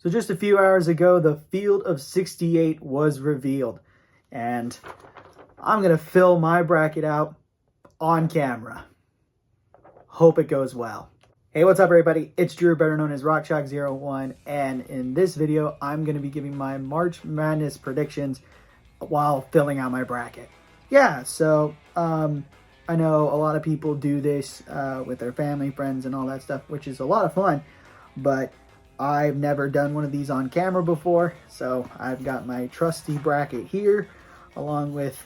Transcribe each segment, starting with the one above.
So just a few hours ago, the field of 68 was revealed, and I'm going to fill my bracket out on camera. Hope it goes well. Hey, what's up everybody? It's Drew, better known as RockShock01, and in this video, I'm going to be giving my March Madness predictions while filling out my bracket. Yeah, so I know a lot of people do this with their family, friends, and all that stuff, which is a lot of fun, but I've never done one of these on camera before, so I've got my trusty bracket here, along with,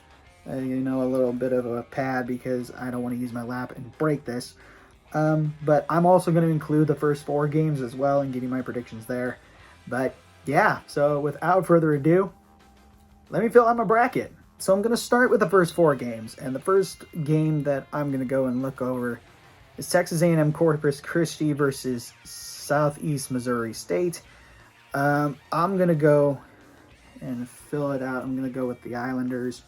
a little bit of a pad because I don't want to use my lap and break this. But I'm also going to include the first 4 games as well and give you my predictions there. But yeah, so without further ado, let me fill out my bracket. So I'm going to start with the first 4 games, and the first game that I'm going to go and look over is Texas A&M Corpus Christi versus Southeast Missouri State. I'm going to go and fill it out. I'm going to go with the Islanders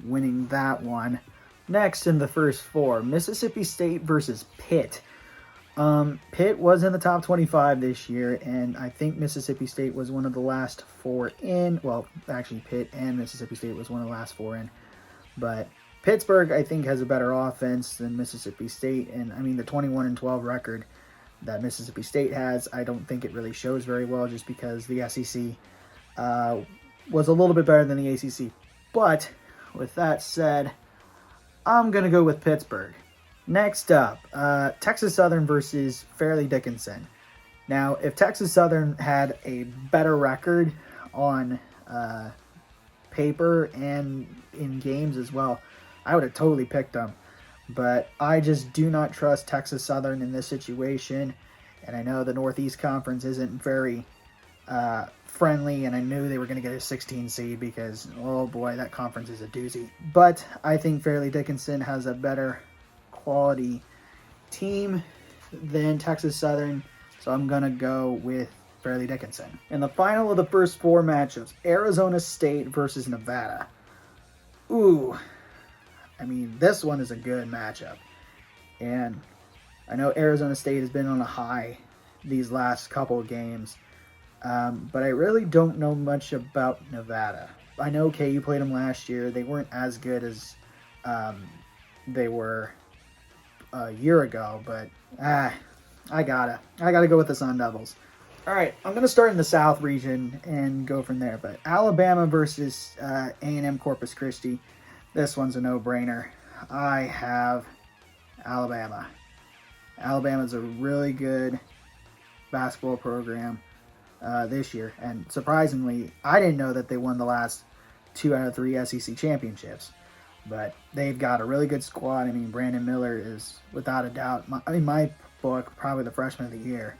winning that one. Next, in the first 4, Mississippi State versus Pitt. Pitt was in the top 25 this year, and I think Mississippi State was one of the last 4 in. Well, actually, Pitt and Mississippi State was one of the last 4 in. But Pittsburgh, I think, has a better offense than Mississippi State. And, I mean, the 21-12 record that Mississippi State has, I don't think it really shows very well just because the SEC was a little bit better than the ACC. But, with that said, I'm going to go with Pittsburgh. Next up, Texas Southern versus Fairleigh Dickinson. Now, if Texas Southern had a better record on paper and in games as well, I would have totally picked them. But I just do not trust Texas Southern in this situation. And I know the Northeast Conference isn't very friendly, and I knew they were going to get a 16 seed because, oh boy, that conference is a doozy. But I think Fairleigh Dickinson has a better quality team than Texas Southern, so I'm going to go with Fairleigh Dickinson. In the final of the first 4 matchups, Arizona State versus Nevada. Ooh, I mean, this one is a good matchup. And I know Arizona State has been on a high these last couple of games, but I really don't know much about Nevada. I know KU played them last year. They weren't as good as they were a year ago, but I gotta go with the Sun Devils. All right, I'm gonna start in the South region and go from there. But Alabama versus A&M Corpus Christi, this one's a no-brainer. I have Alabama. Alabama's a really good basketball program this year, and surprisingly, I didn't know that they won the last 2 out of 3 SEC championships. But they've got a really good squad. I mean, Brandon Miller is, without a doubt, in my book, probably the freshman of the year.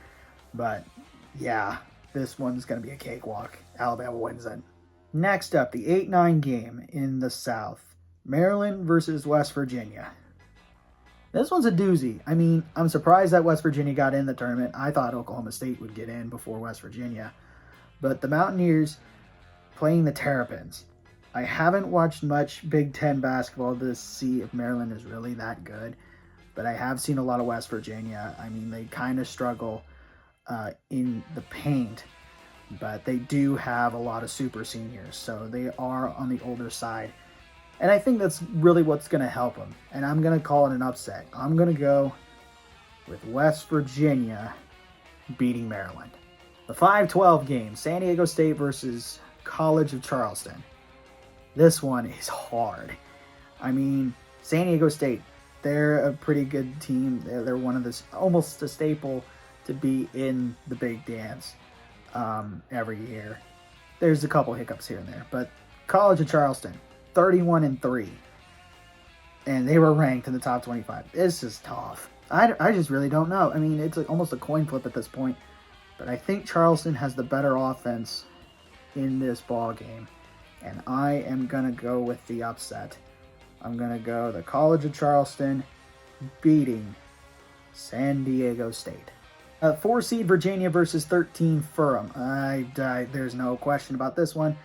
But, yeah, this one's going to be a cakewalk. Alabama wins it. Next up, the 8-9 game in the South. Maryland versus West Virginia. This one's a doozy. I mean, I'm surprised that West Virginia got in the tournament. I thought Oklahoma State would get in before West Virginia. But the Mountaineers playing the Terrapins. I haven't watched much Big Ten basketball to see if Maryland is really that good, but I have seen a lot of West Virginia. I mean, they kind of struggle in the paint, but they do have a lot of super seniors, so they are on the older side. And I think that's really what's going to help them, and I'm going to call it an upset. I'm going to go with West Virginia beating Maryland. The 5-12 game, San Diego State versus College of Charleston. This one is hard. I mean, San Diego State, they're a pretty good team. They're one of the, almost a staple to be in the big dance every year. There's a couple hiccups here and there, but College of Charleston, 31-3, and they were ranked in the top 25. This is tough. I just really don't know. I mean, it's almost a coin flip at this point, but I think Charleston has the better offense in this ball game. And I am going to go with the upset. I'm going to go the College of Charleston beating San Diego State. 4 seed Virginia versus 13 Furham. There's no question about this one.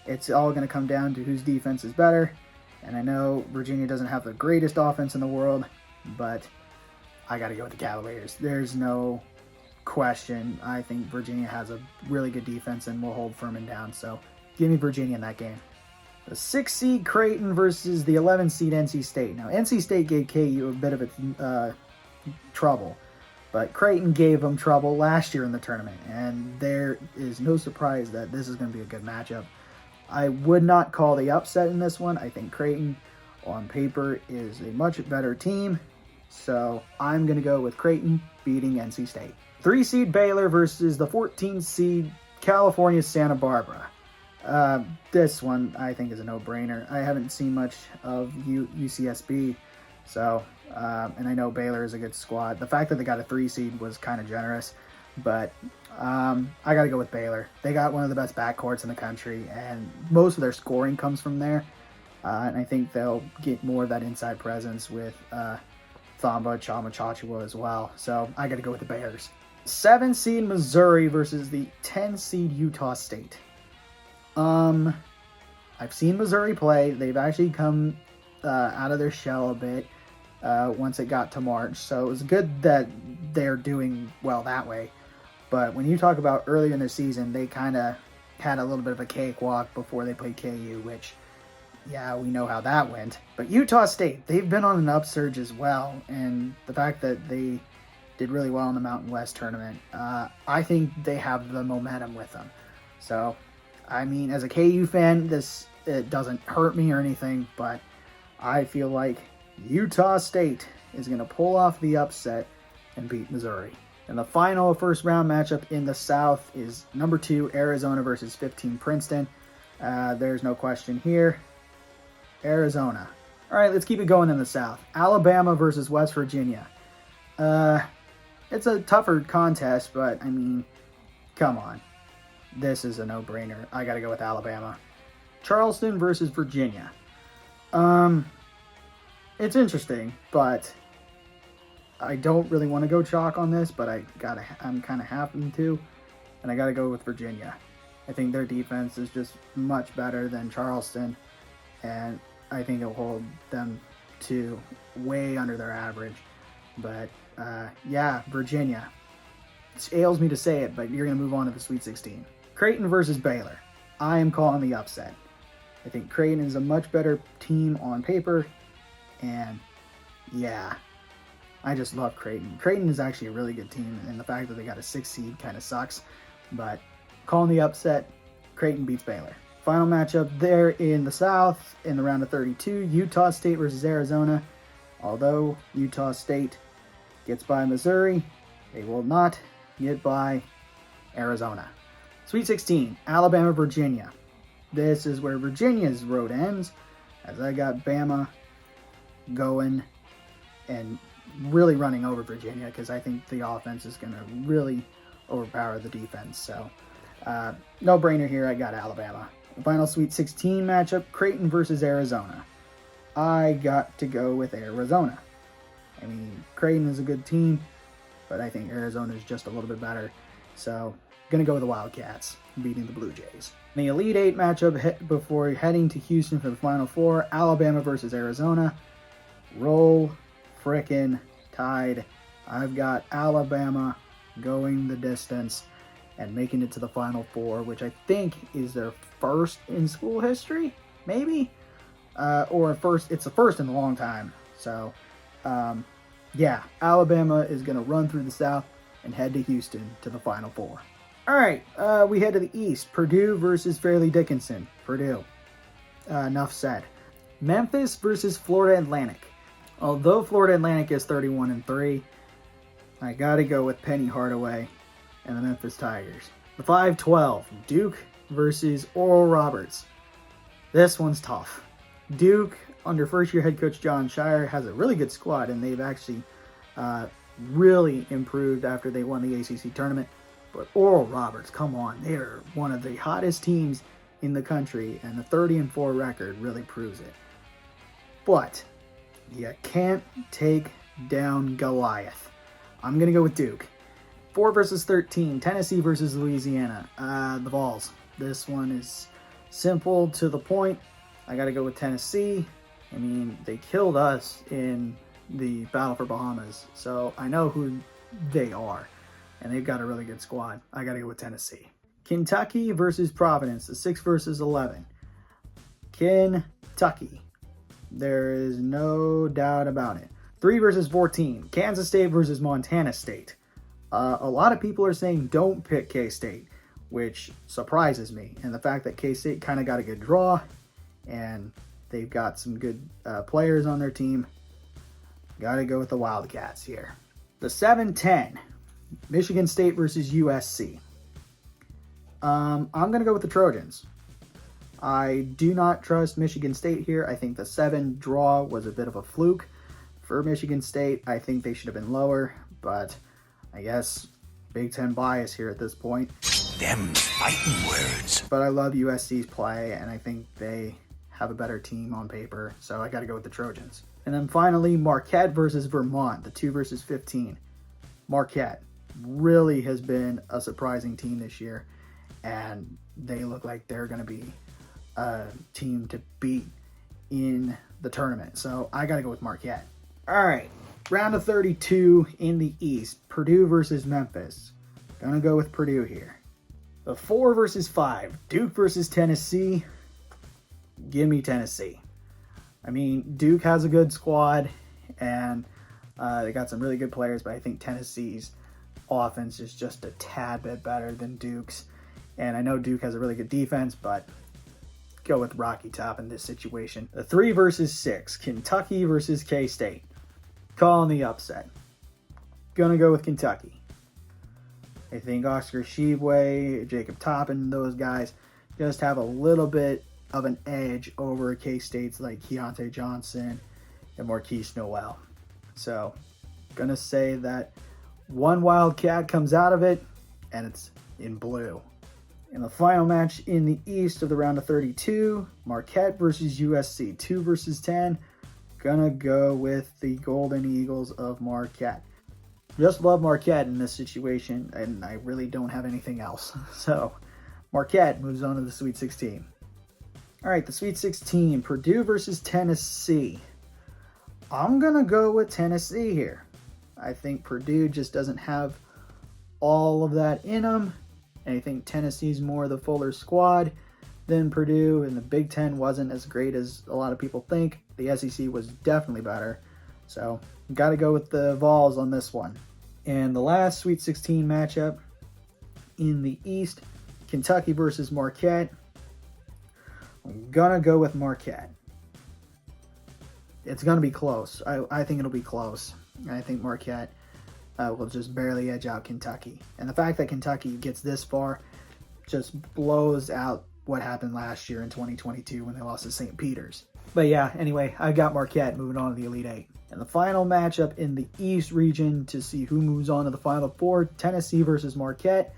It's all going to come down to whose defense is better. And I know Virginia doesn't have the greatest offense in the world, but I got to go with the Cavaliers. There's no question. I think Virginia has a really good defense and will hold Furman down. So give me Virginia in that game. The 6 seed Creighton versus the 11 seed NC State. Now, NC State gave KU a bit of trouble, but Creighton gave them trouble last year in the tournament, and there is no surprise that this is going to be a good matchup. I would not call the upset in this one. I think Creighton, on paper, is a much better team, so I'm going to go with Creighton beating NC State. 3 seed Baylor versus the 14 seed California Santa Barbara. This one I think is a no-brainer. I haven't seen much of UCSB, so and I know Baylor is a good squad. The fact that they got a 3 seed was kind of generous, but I got to go with Baylor. They got one of the best backcourts in the country, and most of their scoring comes from there. And I think they'll get more of that inside presence with Thamba Chama as well. So I got to go with the Bears. 7 seed Missouri versus the 10 seed Utah State. I've seen Missouri play. They've actually come out of their shell a bit once it got to March, so it was good that they're doing well that way. But when you talk about earlier in the season, they kind of had a little bit of a cakewalk before they played KU, which, yeah, we know how that went. But Utah State, they've been on an upsurge as well, and the fact that they did really well in the Mountain West tournament, I think they have the momentum with them. So, I mean, as a KU fan, it doesn't hurt me or anything, but I feel like Utah State is going to pull off the upset and beat Missouri. And the final first round matchup in the South is number 2 Arizona versus 15 Princeton. There's no question here. Arizona. All right, let's keep it going in the South. Alabama versus West Virginia. It's a tougher contest, but I mean, come on. This is a no-brainer. I got to go with Alabama. Charleston versus Virginia. It's interesting, but I don't really want to go chalk on this, but I'm kind of having to, and I got to go with Virginia. I think their defense is just much better than Charleston, and I think it'll hold them to way under their average. But yeah, Virginia. It ails me to say it, but you're going to move on to the Sweet 16. Creighton versus Baylor. I am calling the upset. I think Creighton is a much better team on paper, and yeah, I just love Creighton. Creighton is actually a really good team, and the fact that they got a 6 seed kind of sucks, but calling the upset, Creighton beats Baylor. Final matchup there in the South in the round of 32, Utah State versus Arizona. Although Utah State gets by Missouri, they will not get by Arizona. Sweet 16, Alabama, Virginia. This is where Virginia's road ends, as I got Bama going and really running over Virginia, because I think the offense is going to really overpower the defense. So, no brainer here, I got Alabama. The final Sweet 16 matchup, Creighton versus Arizona. I got to go with Arizona. I mean, Creighton is a good team, but I think Arizona is just a little bit better. So, going to go with the Wildcats, beating the Blue Jays. The Elite 8 matchup before heading to Houston for the Final Four, Alabama versus Arizona. Roll frickin' Tide. I've got Alabama going the distance and making it to the Final Four, which I think is their first in school history, maybe? It's the first in a long time. So, yeah, Alabama is going to run through the South and head to Houston to the Final Four. All right, we head to the East. Purdue versus Fairleigh Dickinson. Purdue. Enough said. Memphis versus Florida Atlantic. Although Florida Atlantic is 31-3, I got to go with Penny Hardaway and the Memphis Tigers. The 5-12, Duke versus Oral Roberts. This one's tough. Duke, under first-year head coach John Shire, has a really good squad, and they've actually really improved after they won the ACC tournament. But Oral Roberts, come on, they're one of the hottest teams in the country, and the 30-4 record really proves it. But you can't take down Goliath. I'm going to go with Duke. 4 versus 13, Tennessee versus Louisiana. The Vols. This one is simple to the point. I got to go with Tennessee. I mean, they killed us in the Battle for Bahamas, so I know who they are. and they've got a really good squad. I got to go with Tennessee. Kentucky versus Providence, the 6 versus 11. Kentucky. There is no doubt about it. 3 versus 14. Kansas State versus Montana State. A lot of people are saying don't pick K-State, which surprises me. And the fact that K-State kind of got a good draw, and they've got some good players on their team. Got to go with the Wildcats here. The 7-10. Michigan State versus USC. I'm going to go with the Trojans. I do not trust Michigan State here. I think the 7 draw was a bit of a fluke for Michigan State. I think they should have been lower, but I guess Big Ten bias here at this point. Them fighting words. But I love USC's play, and I think they have a better team on paper, so I got to go with the Trojans. And then finally, Marquette versus Vermont, the 2 versus 15. Marquette really has been a surprising team this year, and they look like they're going to be a team to beat in the tournament. So I got to go with Marquette. All right, round of 32 in the East. Purdue versus Memphis. Gonna go with Purdue here. The 4 versus 5. Duke versus Tennessee. Give me Tennessee. I mean, Duke has a good squad, and they got some really good players, but I think Tennessee's offense is just a tad bit better than Duke's. And I know Duke has a really good defense, but go with Rocky Top in this situation. The 3 versus 6. Kentucky versus K-State. Calling the upset. Gonna go with Kentucky. I think Oscar Tshiebwe, Jacob Toppin, those guys just have a little bit of an edge over K-State's like Keontae Johnson and Marquise Noel. So, gonna say that one Wildcat comes out of it, and it's in blue. In the final match in the East of the round of 32, Marquette versus USC, 2 versus 10. Gonna go with the Golden Eagles of Marquette. Just love Marquette in this situation, and I really don't have anything else. So, Marquette moves on to the Sweet 16. All right, the Sweet 16, Purdue versus Tennessee. I'm gonna go with Tennessee here. I think Purdue just doesn't have all of that in them. And I think Tennessee's more the fuller squad than Purdue, and the Big Ten wasn't as great as a lot of people think. The SEC was definitely better. So, got to go with the Vols on this one. And the last Sweet 16 matchup in the East, Kentucky versus Marquette. I'm going to go with Marquette. It's going to be close. I think it'll be close. I think Marquette will just barely edge out Kentucky. And the fact that Kentucky gets this far just blows out what happened last year in 2022 when they lost to St. Peter's. But yeah, anyway, I got Marquette moving on to the Elite Eight. And the final matchup in the East region to see who moves on to the Final Four, Tennessee versus Marquette.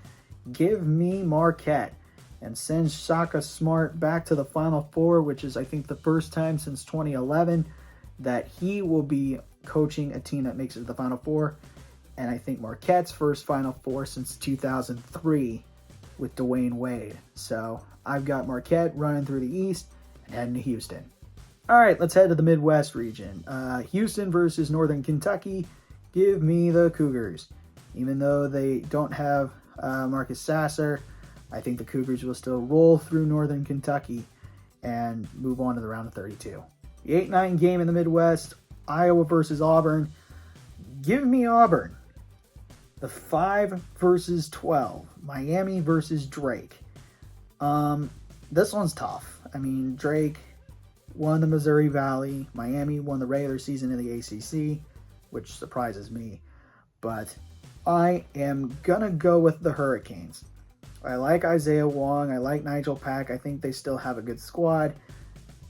Give me Marquette. And send Shaka Smart back to the Final Four, which is, I think, the first time since 2011 that he will be coaching a team that makes it to the Final Four. And I think Marquette's first Final Four since 2003 with Dwayne Wade. So I've got Marquette running through the East and heading to Houston. All right, let's head to the Midwest region. Houston versus Northern Kentucky. Give me the Cougars. Even though they don't have Marcus Sasser, I think the Cougars will still roll through Northern Kentucky and move on to the round of 32. The 8-9 game in the Midwest, Iowa versus Auburn. Give me Auburn. The 5 versus 12, Miami versus Drake. This one's tough. I mean, Drake won the Missouri Valley. Miami won the regular season in the ACC, which surprises me. But I am going to go with the Hurricanes. I like Isaiah Wong. I like Nigel Pack. I think they still have a good squad.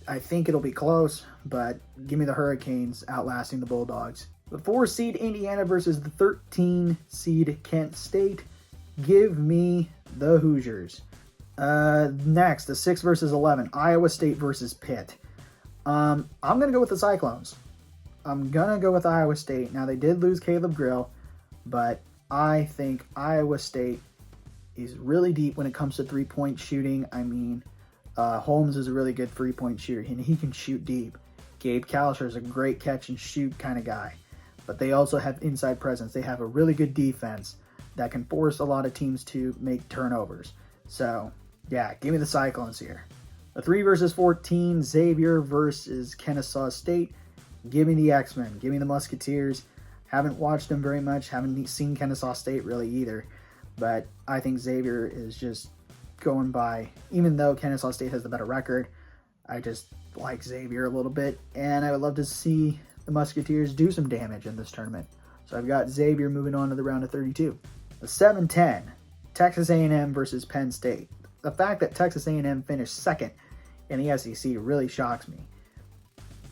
I think it'll be close, but give me the Hurricanes outlasting the Bulldogs. The 4-seed Indiana versus the 13-seed Kent State. Give me the Hoosiers. Next, the 6 versus 11, Iowa State versus Pitt. I'm going to go with the Cyclones. I'm going to go with Iowa State. Now, they did lose Caleb Grill, but I think Iowa State is really deep when it comes to three-point shooting. I mean, Holmes is a really good three-point shooter, and he can shoot deep. Gabe Kalisher is a great catch-and-shoot kind of guy. But they also have inside presence. They have a really good defense. that can force a lot of teams to make turnovers. So, yeah, give me the Cyclones here. The 3 versus 14, Xavier versus Kennesaw State. Give me the X-Men. Give me the Musketeers. Haven't watched them very much. Haven't seen Kennesaw State really either. But I think Xavier is just going by, even though Kennesaw State has the better record, I just like Xavier a little bit. And I would love to see the Musketeers do some damage in this tournament. So I've got Xavier moving on to the round of 32. The 7-10, Texas A&M versus Penn State. The fact that Texas A&M finished second in the SEC really shocks me.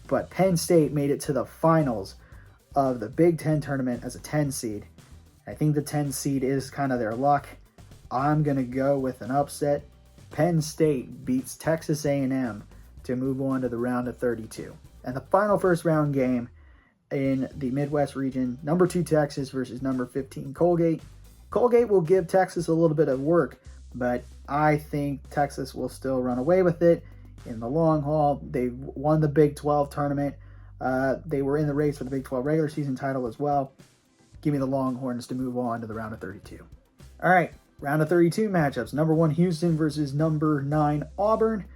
But Penn State made it to the finals of the Big Ten tournament as a 10 seed. I think the 10 seed is kind of their luck. I'm going to go with an upset. Penn State beats Texas A&M to move on to the round of 32. And the final first round game in the Midwest region, number 2 Texas versus number 15 Colgate. Colgate will give Texas a little bit of work, but I think Texas will still run away with it in the long haul. They won the Big 12 tournament. They were in the race for the Big 12 regular season title as well. Give me the Longhorns to move on to the round of 32. All right, round of 32 matchups. Number 1 Houston versus number 9 Auburn.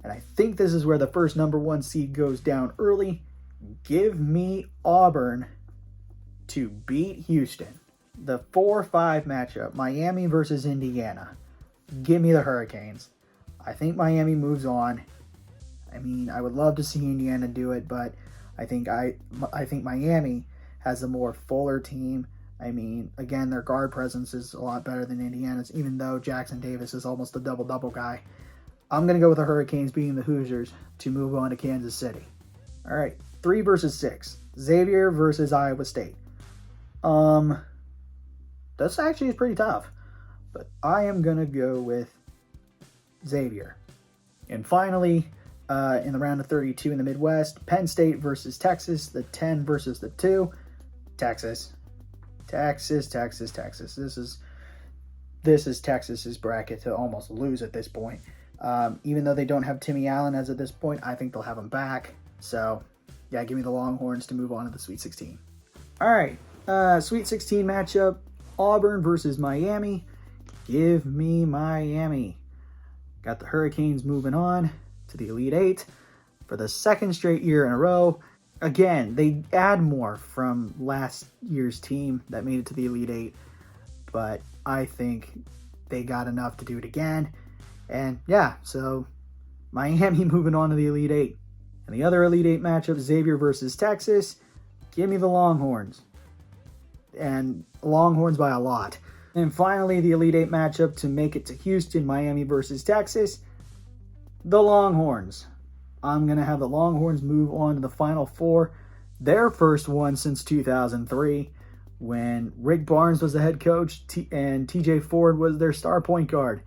And I think this is where the first number 1 seed goes down early. Give me Auburn to beat Houston. The 4-5 matchup, Miami versus Indiana. Give me the Hurricanes. I think Miami moves on. I mean, I would love to see Indiana do it, but I think Miami has a more fuller team. I mean, again, their guard presence is a lot better than Indiana's, even though Jackson Davis is almost a double-double guy. I'm going to go with the Hurricanes beating the Hoosiers to move on to Kansas City. All right, 3 versus 6. Xavier versus Iowa State. This actually is pretty tough, but I am going to go with Xavier. And finally, in the round of 32 in the Midwest, Penn State versus Texas, the 10 versus the 2. Texas. This is Texas's bracket to almost lose at this point. Even though they don't have Timmy Allen as of this point, I think they'll have him back. So, yeah, give me the Longhorns to move on to the Sweet 16. All right, Sweet 16 matchup, Auburn versus Miami. Give me Miami. Got the Hurricanes moving on to the Elite 8 for the second straight year in a row. Again, they add more from last year's team that made it to the Elite 8, but I think they got enough to do it again. And yeah, so Miami moving on to the Elite 8. And the other Elite 8 matchup, Xavier versus Texas. Give me the Longhorns. And Longhorns by a lot. And finally, the Elite 8 matchup to make it to Houston, Miami versus Texas. The Longhorns. I'm going to have the Longhorns move on to the Final Four. Their first one since 2003 when Rick Barnes was the head coach and TJ Ford was their star point guard.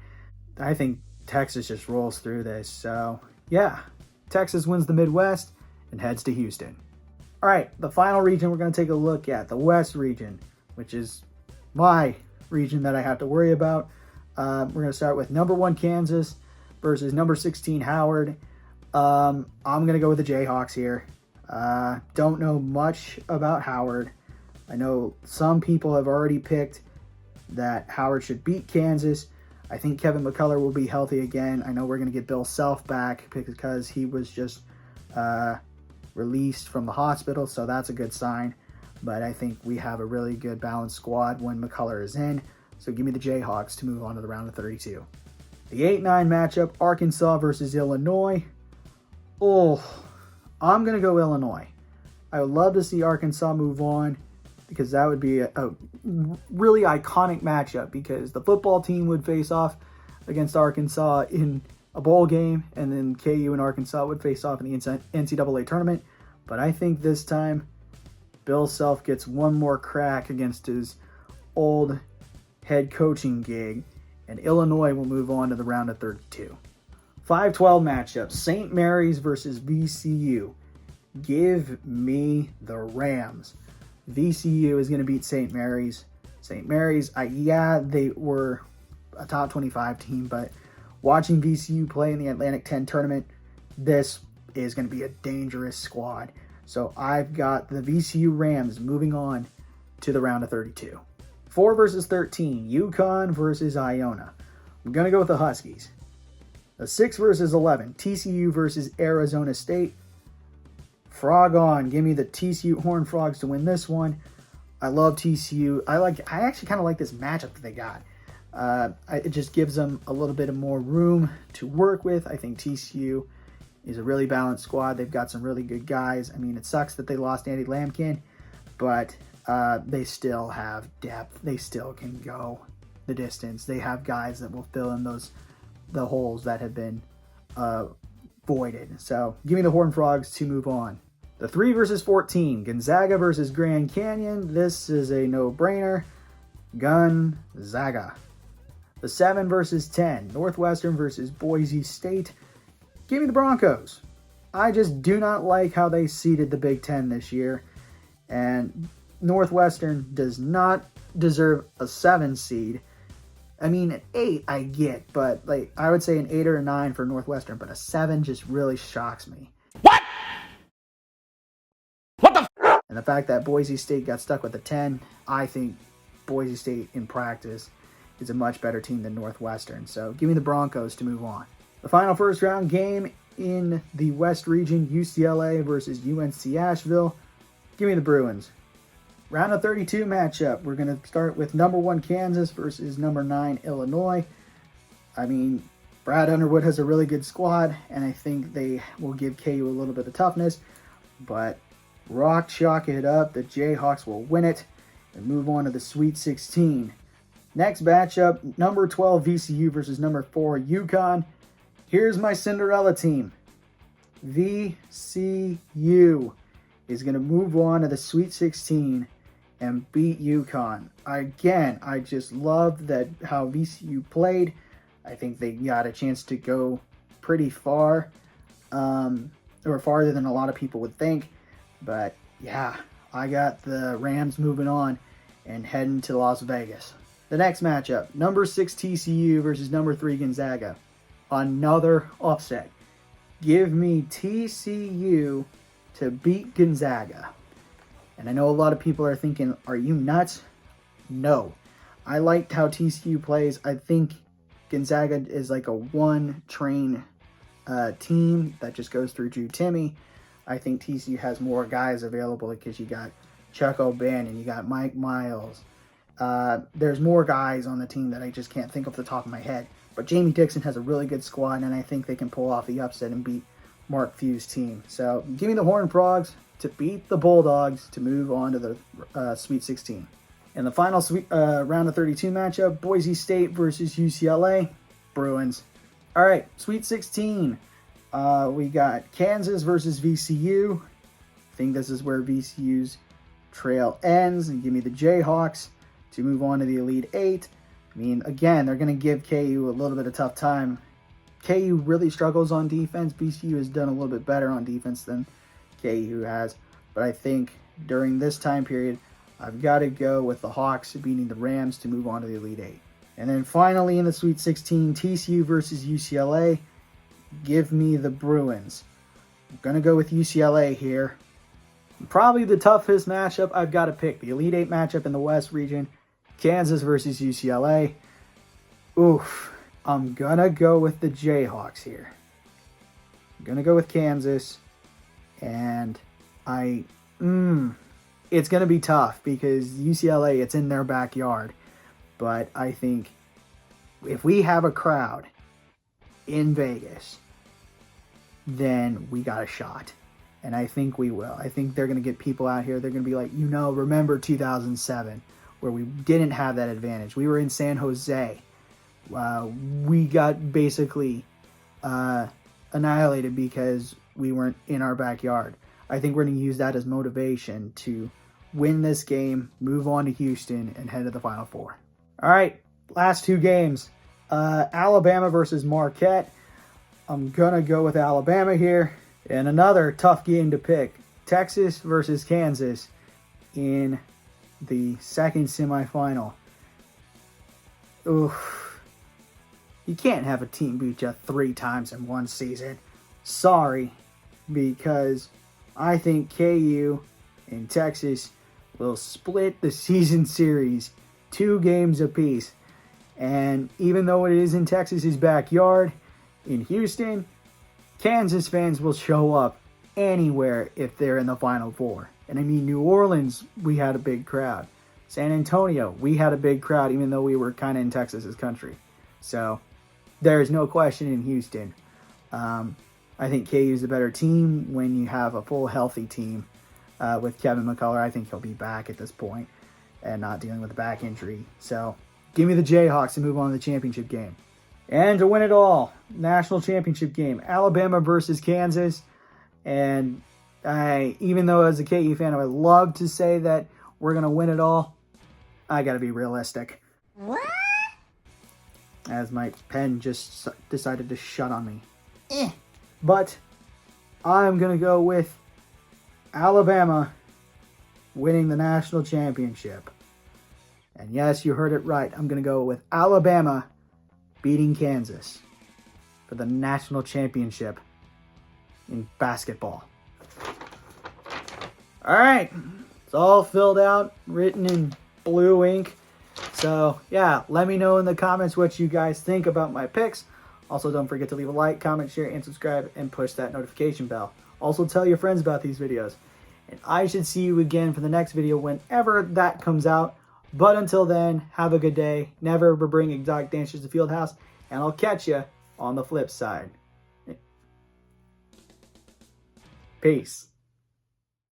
I think Texas just rolls through this. So, yeah, Texas wins the Midwest and heads to Houston. All right, the final region we're going to take a look at, the West region, which is my region that I have to worry about. We're going to start with number 1 Kansas versus number 16 Howard. I'm going to go with the Jayhawks here. Don't know much about Howard. I know some people have already picked that Howard should beat Kansas. I think Kevin McCullough will be healthy again. I know we're going to get Bill Self back because he was just released from the hospital, so that's a good sign. But I think we have a really good balanced squad when McCullough is in. So give me the Jayhawks to move on to the round of 32. The 8-9 matchup, Arkansas versus Illinois. Oh, I'm going to go Illinois. I would love to see Arkansas move on because that would be a really iconic matchup because the football team would face off against Arkansas in a bowl game and then KU and Arkansas would face off in the NCAA tournament. But I think this time Bill Self gets one more crack against his old head coaching gig and Illinois will move on to the round of 32. 5-12 matchup, St. Mary's versus VCU. Give me the Rams. VCU is going to beat St. Mary's. St. Mary's, they were a top 25 team, but watching VCU play in the Atlantic 10 tournament, this is going to be a dangerous squad. So I've got the VCU Rams moving on to the round of 32. 4 versus 13, UConn versus Iona. I'm going to go with the Huskies. A 6 versus 11, TCU versus Arizona State. Frog on. Give me the TCU Horned Frogs to win this one. I love TCU. I actually kind of like this matchup that they got. It just gives them a little bit of more room to work with. I think TCU is a really balanced squad. They've got some really good guys. I mean, it sucks that they lost Andy Lampkin, but they still have depth. They still can go the distance. They have guys that will fill in the holes that have been voided. So give me the Horned Frogs to move on. The 3 versus 14, Gonzaga versus Grand Canyon. This is a no-brainer. Gonzaga. The 7 versus 10, Northwestern versus Boise State. Give me the Broncos. I just do not like how they seeded the Big Ten this year. And Northwestern does not deserve a 7 seed. I mean, an 8 I get, but like I would say an 8 or a 9 for Northwestern, but a 7 just really shocks me. What? What the f? And the fact that Boise State got stuck with a 10, I think Boise State in practice is a much better team than Northwestern. So give me the Broncos to move on. The final first round game in the West region, UCLA versus UNC Asheville. Give me the Bruins. Round of 32 matchup. We're going to start with number 1 Kansas versus number 9 Illinois. I mean, Brad Underwood has a really good squad, and I think they will give KU a little bit of toughness. But chalk it up. The Jayhawks will win it and move on to the Sweet 16. Next matchup, number 12 VCU versus number 4 UConn. Here's my Cinderella team. VCU is going to move on to the Sweet 16 and beat UConn. Again, I just love how VCU played. I think they got a chance to go pretty far, or farther than a lot of people would think. But yeah, I got the Rams moving on and heading to Las Vegas. The next matchup, number 6 TCU versus number 3 Gonzaga. Another upset. Give me TCU to beat Gonzaga. And I know a lot of people are thinking, are you nuts? No. I liked how TCU plays. I think Gonzaga is like a one-train team that just goes through Drew Timme. I think TCU has more guys available because you got Chuck O'Bannon, you got Mike Miles. There's more guys on the team that I just can't think off the top of my head. But Jamie Dixon has a really good squad, and I think they can pull off the upset and beat Mark Few's team. So give me the Horned Frogs to beat the Bulldogs to move on to the Sweet 16. In the final round of 32 matchup, Boise State versus UCLA. Bruins. All right, Sweet 16. We got Kansas versus VCU. I think this is where VCU's trail ends. And give me the Jayhawks to move on to the Elite 8. I mean, again, they're going to give KU a little bit of tough time. KU really struggles on defense. VCU has done a little bit better on defense than KU has. But I think during this time period, I've got to go with the Hawks beating the Rams to move on to the Elite 8. And then finally in the Sweet 16, TCU versus UCLA. Give me the Bruins. I'm going to go with UCLA here. Probably the toughest matchup I've got to pick. The Elite 8 matchup in the West region. Kansas versus UCLA. Oof. I'm going to go with the Jayhawks here. I'm going to go with Kansas. And it's going to be tough because UCLA, it's in their backyard. But I think if we have a crowd in Vegas, then we got a shot. And I think we will. I think they're going to get people out here. They're going to be like, remember 2007, where we didn't have that advantage. We were in San Jose. We got basically annihilated because we weren't in our backyard. I think we're going to use that as motivation to win this game, move on to Houston, and head to the Final Four. All right, last 2 games. Alabama versus Marquette. I'm going to go with Alabama here. And another tough game to pick. Texas versus Kansas in the second semifinal. Oof. You can't have a team beat you 3 times in one season. Sorry, because I think KU and Texas will split the season series 2 games apiece. And even though it is in Texas's backyard, in Houston, Kansas fans will show up anywhere if they're in the Final Four. And I mean, New Orleans, we had a big crowd. San Antonio, we had a big crowd, even though we were kind of in Texas's country. So there's no question in Houston. I think KU is a better team when you have a full healthy team. With Kevin McCullough, I think he'll be back at this point and not dealing with a back injury. So give me the Jayhawks to move on to the championship game. And to win it all, national championship game, Alabama versus Kansas. And even though as a KU fan, I would love to say that we're going to win it all, I got to be realistic. What? As my pen just decided to shut on me. But I'm going to go with Alabama winning the national championship. And yes, you heard it right. I'm going to go with Alabama beating Kansas for the national championship in basketball. All right. It's all filled out, written in blue ink. So, yeah, let me know in the comments what you guys think about my picks. Also, don't forget to leave a like, comment, share, and subscribe, and push that notification bell. Also, tell your friends about these videos. And I should see you again for the next video whenever that comes out. But until then, have a good day. Never ever bring exotic dancers to the field house. And I'll catch you on the flip side. Peace.